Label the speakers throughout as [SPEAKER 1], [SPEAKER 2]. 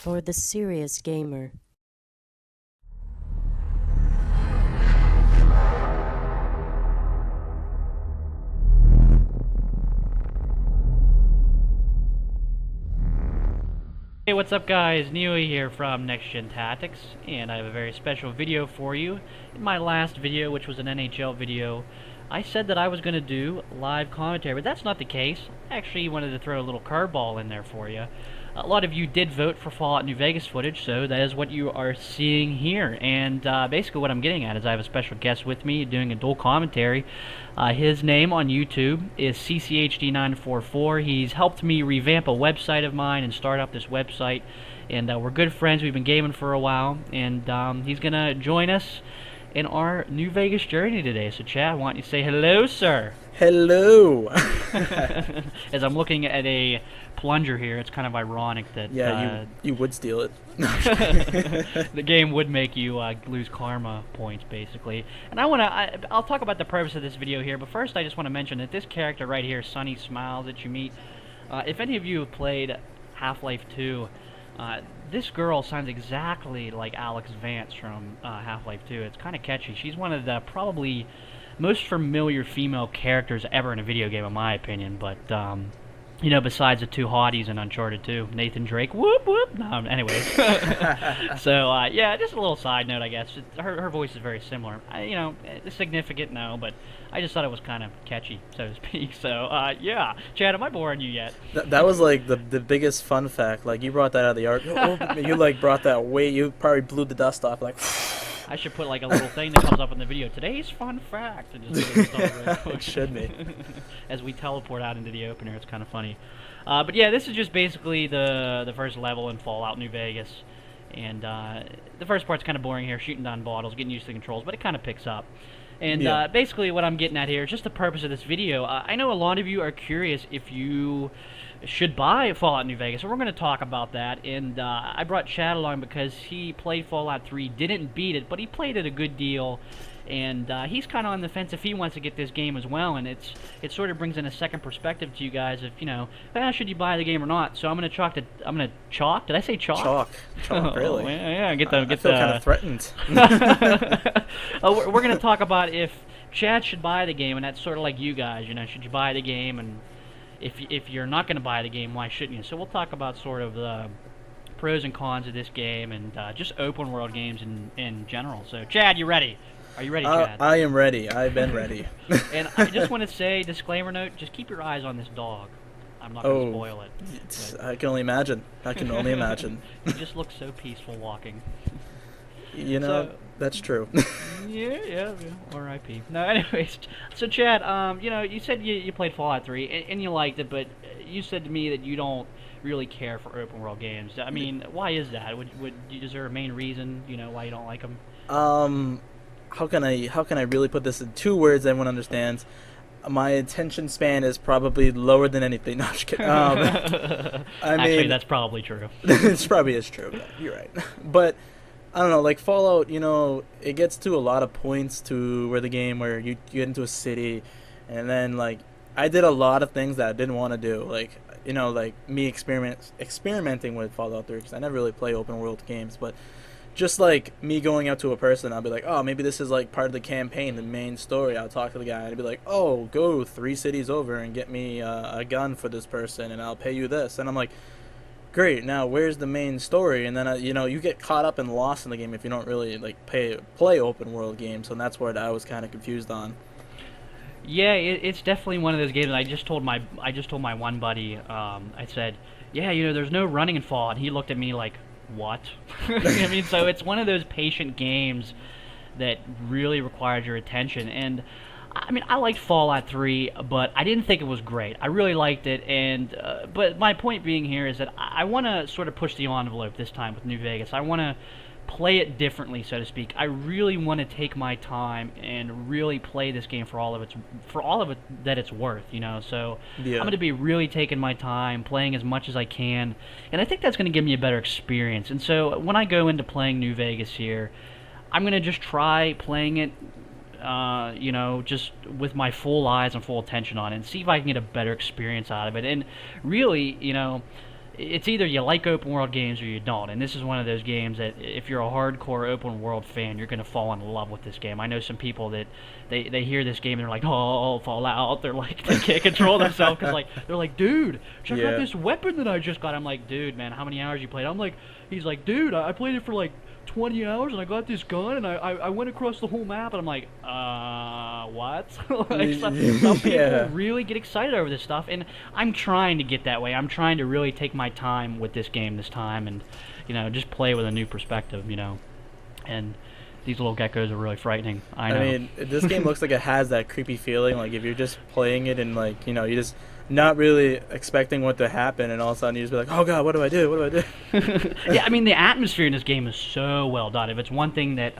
[SPEAKER 1] for the serious gamer.
[SPEAKER 2] Hey, what's up guys? Neely here from Next Gen Tactics, and I have a very special video for you. In my last video, which was an NHL video, I said that I was going to do live commentary, but that's not the case. I actually wanted to throw a little curveball in there for you. A lot of you did vote for Fallout New Vegas footage, so that is what you are seeing here. And basically what I'm getting at is I have a special guest with me doing a dual commentary. His name on YouTube is CCHD944. He's helped me revamp a website of mine and start up this website. And we're good friends. We've been gaming for a while. And he's going to join us in our New Vegas journey today. So Chad, I want you to say hello, sir.
[SPEAKER 3] Hello.
[SPEAKER 2] As I'm looking at a plunger here, it's kind of ironic that
[SPEAKER 3] you would steal it.
[SPEAKER 2] the game would make you lose karma points, basically. And I'll talk about the purpose of this video here, but first I just want to mention that this character right here, Sunny Smiles, that you meet, if any of you have played Half-Life 2, this girl sounds exactly like Alex Vance from Half-Life 2. It's kind of catchy. She's one of the probably most familiar female characters ever in a video game, in my opinion. But you know, besides the two hotties in Uncharted 2, Nathan Drake, whoop whoop. No, anyways. So yeah, just a little side note, I guess. Her voice is very similar. You know, it's significant, no, but I just thought it was kind of catchy, so to speak. So yeah, Chad, am I boring you yet?
[SPEAKER 3] That was like the biggest fun fact. Like you brought that out of the art. You like brought that way. You probably blew the dust off. Like
[SPEAKER 2] I should put like a little thing that comes up in the video. Today's fun fact. And just
[SPEAKER 3] it should be.
[SPEAKER 2] As we teleport out into the opener, it's kind of funny. But yeah, this is just basically the first level in Fallout New Vegas. And the first part's kind of boring here, shooting down bottles, getting used to the controls, but it kind of picks up. And basically what I'm getting at here is just the purpose of this video. I know a lot of you are curious if you should buy Fallout New Vegas, and we're going to talk about that. And I brought Chad along because he played Fallout 3, didn't beat it, but he played it a good deal. And he's kind of on the fence if he wants to get this game as well, and it sort of brings in a second perspective to you guys if, you know, should you buy the game or not. So I'm going to chalk. Did I say chalk?
[SPEAKER 3] Chalk, really?
[SPEAKER 2] Oh, yeah, I
[SPEAKER 3] feel kind of threatened.
[SPEAKER 2] We're going to talk about if Chad should buy the game, and that's sort of like you guys, you know, should you buy the game, and if you're not going to buy the game, why shouldn't you? So we'll talk about sort of the pros and cons of this game and just open world games in general. So Chad, you ready? Are you ready, Chad?
[SPEAKER 3] I am ready. I've been ready.
[SPEAKER 2] And I just want to say, disclaimer note, just keep your eyes on this dog. I'm not going to spoil it.
[SPEAKER 3] I can only imagine.
[SPEAKER 2] He just looks so peaceful walking.
[SPEAKER 3] You know, that's true.
[SPEAKER 2] yeah, R.I.P. No, anyways, so Chad, you know, you said you played Fallout 3 and you liked it, but you said to me that you don't really care for open world games. I mean, why is that? Is there a main reason, you know, why you don't like them?
[SPEAKER 3] How can I really put this in 2 words everyone understands? My attention span is probably lower than anything. No, I'm just kidding.
[SPEAKER 2] Actually, that's probably true.
[SPEAKER 3] It's probably is true. You're right. But I don't know, like Fallout, you know, it gets to a lot of points to where you get into a city, and then like I did a lot of things that I didn't want to do, like, you know, like me experimenting with Fallout 3 because I never really play open world games, but just like me going up to a person, I'll be like, oh, maybe this is like part of the campaign, the main story. I'll talk to the guy and I'd be like, oh, go 3 cities over and get me a gun for this person and I'll pay you this. And I'm like, great, now where's the main story? And then you know, you get caught up and lost in the game if you don't really like play open world games. So that's what I was kind of confused on.
[SPEAKER 2] Yeah, it's definitely one of those games. I just told my one buddy, I said, yeah, you know, there's no running in Fallout. And he looked at me like, what? I mean, so it's one of those patient games that really requires your attention. And I mean, I liked Fallout 3, but I didn't think it was great. I really liked it, and but my point being here is that I want to sort of push the envelope this time with New Vegas. I want to play it differently, so to speak. I really want to take my time and really play this game for all of it that it's worth, you know. So yeah. I'm going to be really taking my time, playing as much as I can, and I think that's going to give me a better experience. And so when I go into playing New Vegas here, I'm going to just try playing it, you know, just with my full eyes and full attention on it, and see if I can get a better experience out of it. And really, you know, it's either you like open world games or you don't, and this is one of those games that if you're a hardcore open world fan, you're gonna fall in love with this game. I know some people that they hear this game and they're like, oh, Fallout. They're like, they can't control themselves because like they're like, dude, check out this weapon that I just got. I'm like, dude, man, how many hours you played? He's like, dude, I played it for like 20 hours and I got this gun and I went across the whole map, and I'm like, what? Like, some people really get excited over this stuff, and I'm trying to get that way. I'm trying to really take my time with this game this time and, just play with a new perspective, and these little geckos are really frightening. I know.
[SPEAKER 3] I mean, this game looks like it has that creepy feeling, like if you're just playing it and like, you just not really expecting what to happen, and all of a sudden you just be like, oh god, what do I do? What do I do?
[SPEAKER 2] Yeah, I mean, the atmosphere in this game is so well done. If it's one thing that,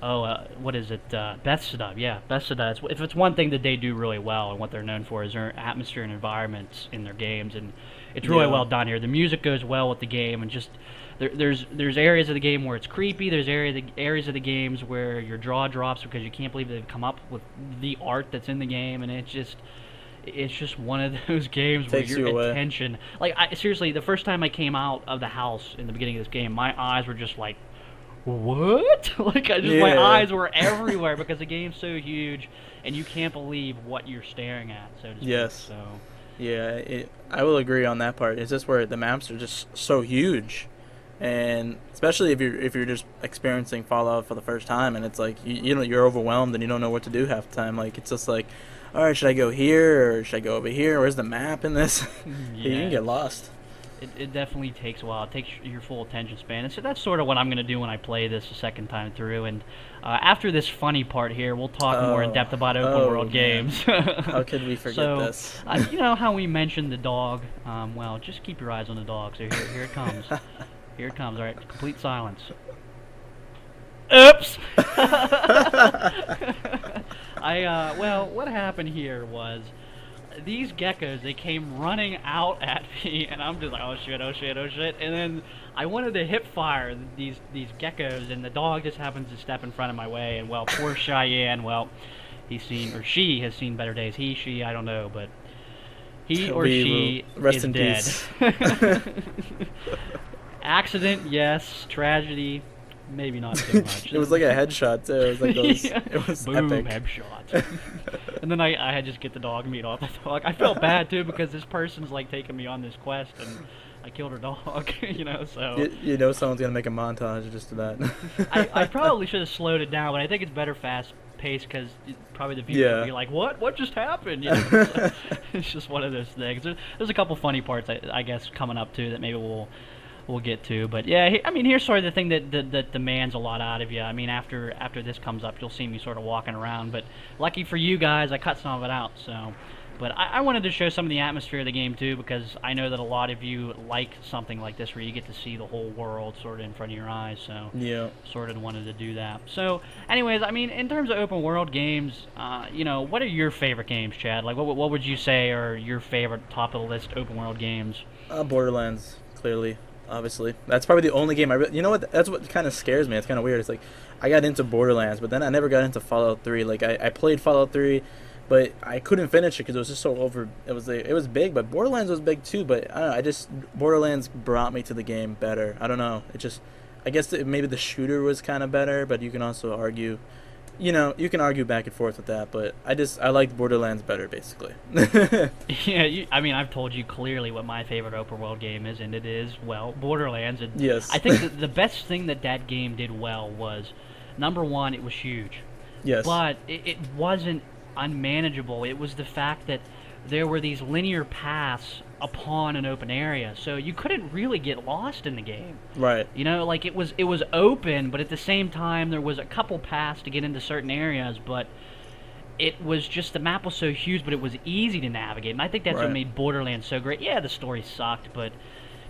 [SPEAKER 2] what is it? Bethesda, yeah, Bethesda. If it's one thing that they do really well and what they're known for is their atmosphere and environments in their games, and it's really well done here. The music goes well with the game, and just there's areas of the game where it's creepy. There's areas of the games where your jaw drops because you can't believe they've come up with the art that's in the game, and it's just one of those games where your attention, like, seriously, the first time I came out of the house in the beginning of this game, my eyes were just like, what? Like, my eyes were everywhere because the game's so huge and you can't believe what you're staring at, so to speak.
[SPEAKER 3] Yes.
[SPEAKER 2] So
[SPEAKER 3] yeah, I will agree on that part. It's just where the maps are just so huge, and especially if you're just experiencing Fallout for the first time, and it's like you're overwhelmed and you don't know what to do half the time. Like, it's just like, all right, should I go here or should I go over here? Where's the map in this? You can get lost.
[SPEAKER 2] It definitely takes a while. It takes your full attention span. And so that's sort of what I'm going to do when I play this a second time through. And after this funny part here, we'll talk more in depth about open world games.
[SPEAKER 3] How could we forget this?
[SPEAKER 2] You know how we mentioned the dog? Well, just keep your eyes on the dog. So here it comes. Here it comes. All right, complete silence. Oops! Well, what happened here was these geckos, they came running out at me, and I'm just like, oh shit, oh shit, oh shit, and then I wanted to hip fire these geckos, and the dog just happens to step in front of my way, and well, poor Cheyenne, well, she has seen better days. She, I don't know, but he or she is dead. Accident, yes. Tragedy, maybe not so much.
[SPEAKER 3] It was like a headshot too. It was like those. It was
[SPEAKER 2] boom,
[SPEAKER 3] epic.
[SPEAKER 2] headshot. And then I had to just get the dog meat off the dog. I felt bad too because this person's like taking me on this quest, and I killed her dog. So
[SPEAKER 3] someone's gonna make a montage just to that.
[SPEAKER 2] I probably should have slowed it down, but I think it's better fast paced because probably the viewer will be like, what just happened? So it's just one of those things. There's a couple funny parts I guess coming up too that maybe we'll get to, but yeah, I mean, here's sort of the thing that demands a lot out of you. I mean, after this comes up, you'll see me sort of walking around, but lucky for you guys, I cut some of it out, so. But I wanted to show some of the atmosphere of the game, too, because I know that a lot of you like something like this where you get to see the whole world sort of in front of your eyes, so
[SPEAKER 3] yeah,
[SPEAKER 2] sort of wanted to do that. So, anyways, I mean, in terms of open world games, what are your favorite games, Chad? Like, what would you say are your favorite top-of-the-list open world games?
[SPEAKER 3] Borderlands, clearly. Obviously, that's probably the only game you know what? That's what kind of scares me. It's kind of weird. It's like I got into Borderlands, but then I never got into Fallout 3. Like I played Fallout 3, but I couldn't finish it because it was just so over. It was big, but Borderlands was big too. But I don't know. Borderlands brought me to the game better. I don't know. I guess maybe the shooter was kind of better, but you can also argue. You can argue back and forth with that, but I liked Borderlands better, basically.
[SPEAKER 2] Yeah, I mean, I've told you clearly what my favorite open world game is, and it is, well, Borderlands. And
[SPEAKER 3] yes.
[SPEAKER 2] I think the best thing that game did well was, number one, it was huge.
[SPEAKER 3] Yes.
[SPEAKER 2] But it wasn't unmanageable. It was the fact that there were these linear paths upon an open area, so you couldn't really get lost in the game.
[SPEAKER 3] Right.
[SPEAKER 2] Like it was open, but at the same time there was a couple paths to get into certain areas, but it was just, the map was so huge, but it was easy to navigate, and I think that's what made Borderlands so great. Yeah, the story sucked, but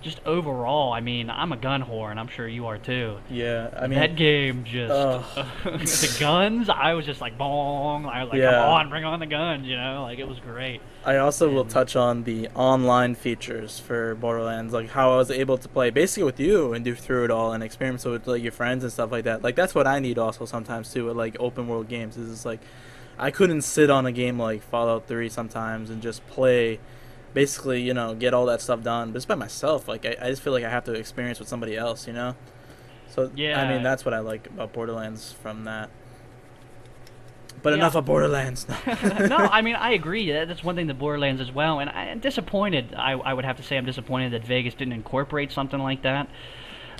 [SPEAKER 2] just overall, I mean, I'm a gun whore, and I'm sure you are too.
[SPEAKER 3] Yeah, I mean,
[SPEAKER 2] that game just the guns, I was just like, bong. I was like, come on, bring on the guns, like it was great.
[SPEAKER 3] I also will touch on the online features for Borderlands, like how I was able to play basically with you and do through it all and experiment with like your friends and stuff like that. Like that's what I need also sometimes too with like open world games. Is like I couldn't sit on a game like Fallout 3 sometimes and just play basically, get all that stuff done. But it's by myself. Like I just feel like I have to experience with somebody else. So
[SPEAKER 2] Yeah.
[SPEAKER 3] I mean, that's what I like about Borderlands from that. But
[SPEAKER 2] Yeah.
[SPEAKER 3] enough of Borderlands.
[SPEAKER 2] No, I mean, I agree. That's one thing that Borderlands as well. And I'm disappointed. I would have to say I'm disappointed that Vegas didn't incorporate something like that.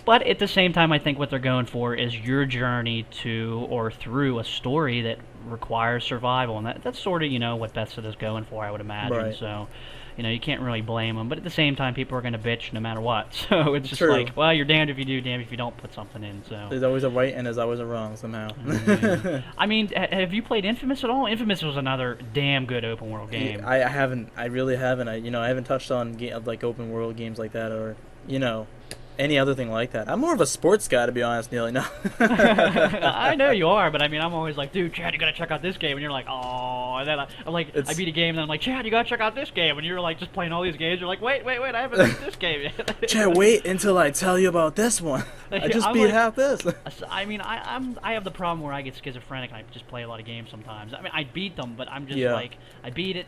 [SPEAKER 2] But at the same time, I think what they're going for is your journey to or through a story that requires survival. And that's sort of, what Bethesda's going for, I would imagine.
[SPEAKER 3] Right.
[SPEAKER 2] So, you can't really blame them. But at the same time, people are going to bitch no matter what. So it's just
[SPEAKER 3] True.
[SPEAKER 2] like, well, you're damned if you do, damned if you don't put something in. So
[SPEAKER 3] There's always a right and there's always a wrong somehow.
[SPEAKER 2] I mean, have you played Infamous at all? Infamous was another damn good open world game.
[SPEAKER 3] I haven't. I really haven't. I haven't touched on like open world games like that, or any other thing like that. I'm more of a sports guy, to be honest, Neely. No.
[SPEAKER 2] I know you are, but I mean, I'm always like, dude, Chad, you gotta check out this game, and you're like, oh, and then I'm like, I beat a game, and then I'm like, Chad, you gotta check out this game, and you're like, just playing all these games. You're like, wait, I haven't beat this game yet.
[SPEAKER 3] Chad, wait until I tell you about this one. I just beat half this.
[SPEAKER 2] I mean, I have the problem where I get schizophrenic, and I just play a lot of games sometimes. I mean, I beat them, but I'm just like, I beat it.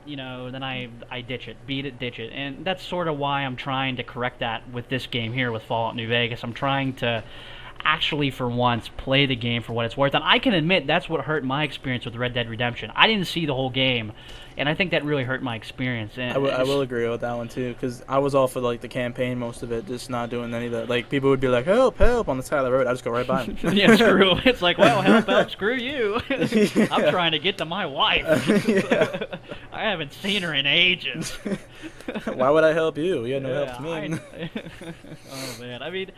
[SPEAKER 2] Then I ditch it, beat it, ditch it. And that's sort of why I'm trying to correct that with this game here with Fallout New Vegas. I'm trying to actually, for once, play the game for what it's worth. And I can admit that's what hurt my experience with Red Dead Redemption. I didn't see the whole game, and I think that really hurt my experience. And
[SPEAKER 3] I will agree with that one, too, because I was all for, like, the campaign, most of it, just not doing any of that. Like, people would be like, help, on the side of the road. I just go right by them.
[SPEAKER 2] Yeah, screw them. It's like, well, help, screw you. Yeah. I'm trying to get to my wife. I haven't seen her in ages.
[SPEAKER 3] Why would I help you? You had no help to me.
[SPEAKER 2] Oh, man. I mean,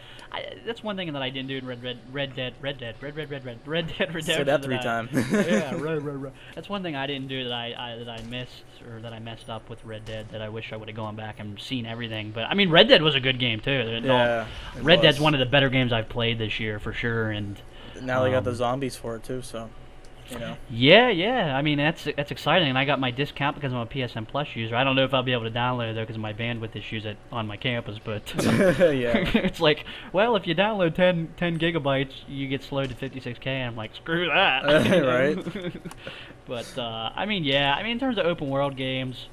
[SPEAKER 2] that's one thing that I didn't do in Red Dead Redemption.
[SPEAKER 3] Say that 3 times.
[SPEAKER 2] Yeah, right. That's one thing I didn't do that I missed or that I messed up with Red Dead that I wish I would have gone back and seen everything. But I mean, Red Dead was a good game too.
[SPEAKER 3] Yeah,
[SPEAKER 2] Red Dead's one of the better games I've played this year for sure. And
[SPEAKER 3] now they got the zombies for it too, so.
[SPEAKER 2] Yeah. I mean, that's exciting, and I got my discount because I'm a PSN Plus user. I don't know if I'll be able to download it though because of my bandwidth issues on my campus. But
[SPEAKER 3] yeah,
[SPEAKER 2] it's like, well, if you download 10 gigabytes, you get slowed to 56K. And I'm like, screw that.
[SPEAKER 3] Right.
[SPEAKER 2] But I mean, yeah. I mean, in terms of open world games,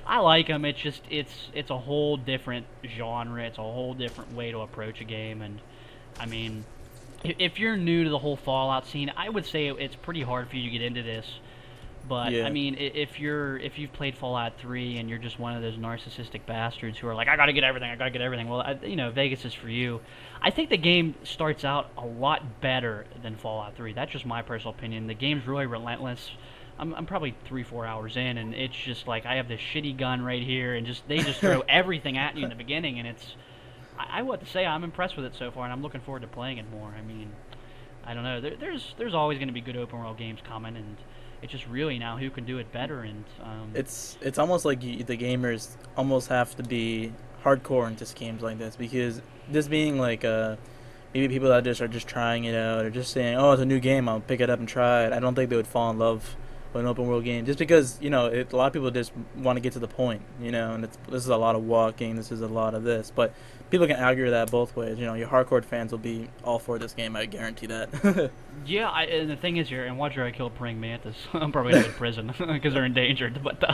[SPEAKER 2] I like them. It's just it's a whole different genre. It's a whole different way to approach a game, and I mean. If you're new to the whole Fallout scene, I would say it's pretty hard for you to get into this. But yeah. I mean, if you've played Fallout 3 and you're just one of those narcissistic bastards who are like, I gotta get everything. Well, Vegas is for you. I think the game starts out a lot better than Fallout 3. That's just my personal opinion. The game's really relentless. I'm probably 3-4 hours in, and it's just like I have this shitty gun right here, and they just throw everything at you in the beginning, and it's. I would have to say I'm impressed with it so far, and I'm looking forward to playing it more. I mean, I don't know. There's always going to be good open world games coming, and it's just really now who can do it better. And
[SPEAKER 3] it's almost like the gamers almost have to be hardcore into games like this, because this being like maybe people that are just trying it out or just saying, oh, it's a new game, I'll pick it up and try it. I don't think they would fall in love with an open world game just because a lot of people just want to get to the point, and this is a lot of walking, this is a lot of this, but people can argue that both ways. Your hardcore fans will be all for this game. I guarantee that.
[SPEAKER 2] Yeah, and the thing is here, and watch where I kill a praying mantis. I'm probably going to go to prison because they're endangered. But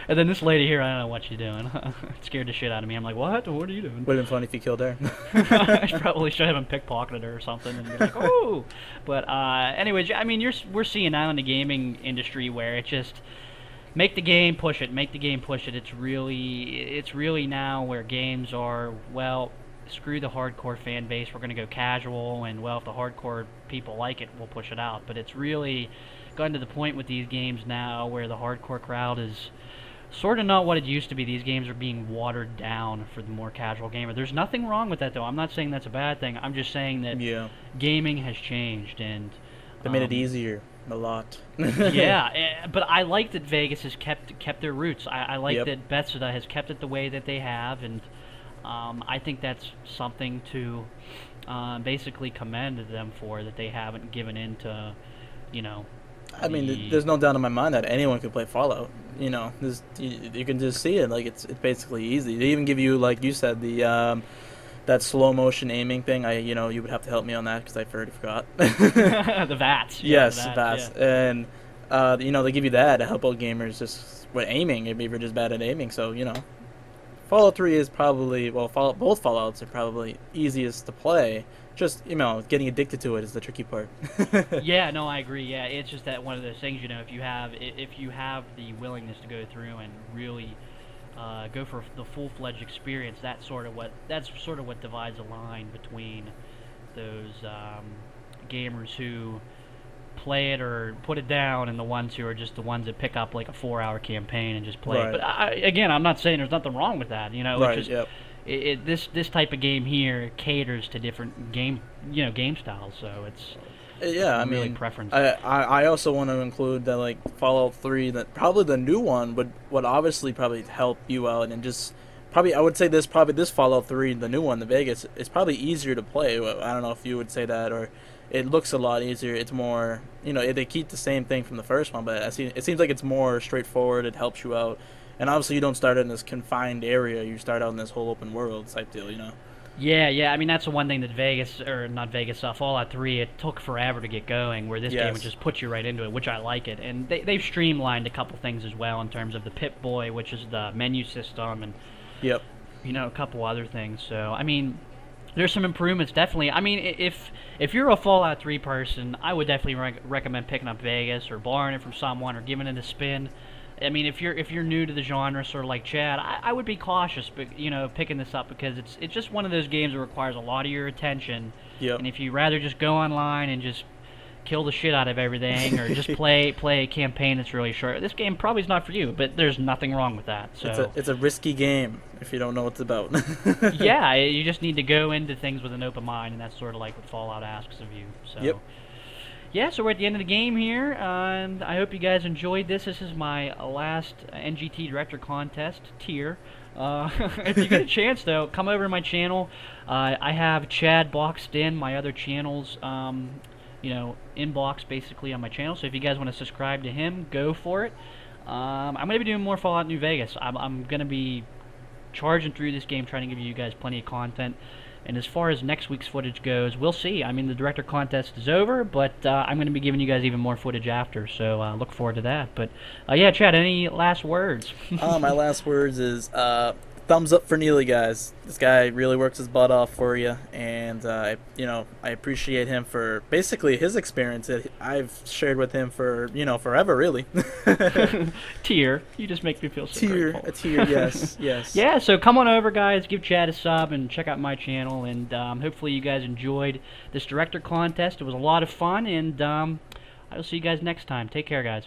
[SPEAKER 2] and then this lady here, I don't know what she's doing. It scared the shit out of me. I'm like, what? What are you doing?
[SPEAKER 3] Would have been funny if you killed her.
[SPEAKER 2] I probably should have him pickpocketed her or something and be like, oh. But anyways, I mean, we're seeing now in the gaming industry where it just. Make the game, push it. It's really now where games are, well, screw the hardcore fan base. We're going to go casual, and, well, if the hardcore people like it, we'll push it out. But it's really gotten to the point with these games now where the hardcore crowd is sort of not what it used to be. These games are being watered down for the more casual gamer. There's nothing wrong with that, though. I'm not saying that's a bad thing. I'm just saying that gaming has changed, and
[SPEAKER 3] they made it easier. A lot.
[SPEAKER 2] Yeah, but I like that Vegas has kept their roots. I like that Bethesda has kept it the way that they have, and I think that's something to basically commend them for, that they haven't given in to,
[SPEAKER 3] I mean, there's no doubt in my mind that anyone could play Fallout. You can just see it. Like it's basically easy. They even give you, like you said, the that slow motion aiming thing. You would have to help me on that because I already forgot.
[SPEAKER 2] The VATS.
[SPEAKER 3] Yes, VATS. Yeah. And they give you that to help out gamers just with aiming. Maybe you're just bad at aiming. So Fallout 3 is probably both Fallouts are probably easiest to play. Just getting addicted to it is the tricky part.
[SPEAKER 2] Yeah, no, I agree. Yeah, it's just that one of those things. If you have the willingness to go through and really go for the full-fledged experience, that's sort of what divides the line between those gamers who play it or put it down, and the ones who are just the ones that pick up like a 4-hour campaign and just play it. But again, I'm not saying there's nothing wrong with that.
[SPEAKER 3] Right.
[SPEAKER 2] It's just, this type of game here caters to different game styles. So it's really preference.
[SPEAKER 3] I also want to include that like Fallout 3, that probably the new one would obviously probably help you out, and just probably I would say this Fallout 3, the new one, the Vegas, is probably easier to play. I don't know if you would say that, or it looks a lot easier. It's more, they keep the same thing from the first one, but it seems like it's more straightforward. It helps you out, and obviously you don't start in this confined area. You start out in this whole open world type deal,
[SPEAKER 2] Yeah. I mean, that's the one thing that Fallout 3, it took forever to get going, where this game would just put you right into it, which I like it. And they've streamlined a couple things as well in terms of the Pip-Boy, which is the menu system, and a couple other things. So, I mean, there's some improvements, definitely. I mean, if you're a Fallout 3 person, I would definitely recommend picking up Vegas or borrowing it from someone or giving it a spin. I mean, if you're new to the genre, sort of like Chad, I would be cautious, but picking this up, because it's just one of those games that requires a lot of your attention.
[SPEAKER 3] Yep.
[SPEAKER 2] And if you rather just go online and just kill the shit out of everything, or just play a campaign that's really short, this game probably is not for you. But there's nothing wrong with that. So
[SPEAKER 3] it's a risky game if you don't know what it's about.
[SPEAKER 2] Yeah, you just need to go into things with an open mind, and that's sort of like what Fallout asks of you. So.
[SPEAKER 3] Yep.
[SPEAKER 2] Yeah, so we're at the end of the game here, and I hope you guys enjoyed this. This is my last NGT Director Contest tier. If you get a chance, though, come over to my channel. I have Chad boxed in, my other channels, inbox basically on my channel. So if you guys want to subscribe to him, go for it. I'm going to be doing more Fallout New Vegas. I'm going to be charging through this game, trying to give you guys plenty of content. And as far as next week's footage goes, we'll see. I mean, the director contest is over, but I'm going to be giving you guys even more footage after, so look forward to that. But, yeah, Chad, any last words?
[SPEAKER 3] My last words is thumbs up for Neely, guys. This guy really works his butt off for you, and, I appreciate him for basically his experience that I've shared with him for, forever, really.
[SPEAKER 2] Tier. You just make me feel so grateful.
[SPEAKER 3] A tier, yes, yes.
[SPEAKER 2] Yeah, so come on over, guys. Give Chad a sub and check out my channel, and hopefully you guys enjoyed this director contest. It was a lot of fun, and I will see you guys next time. Take care, guys.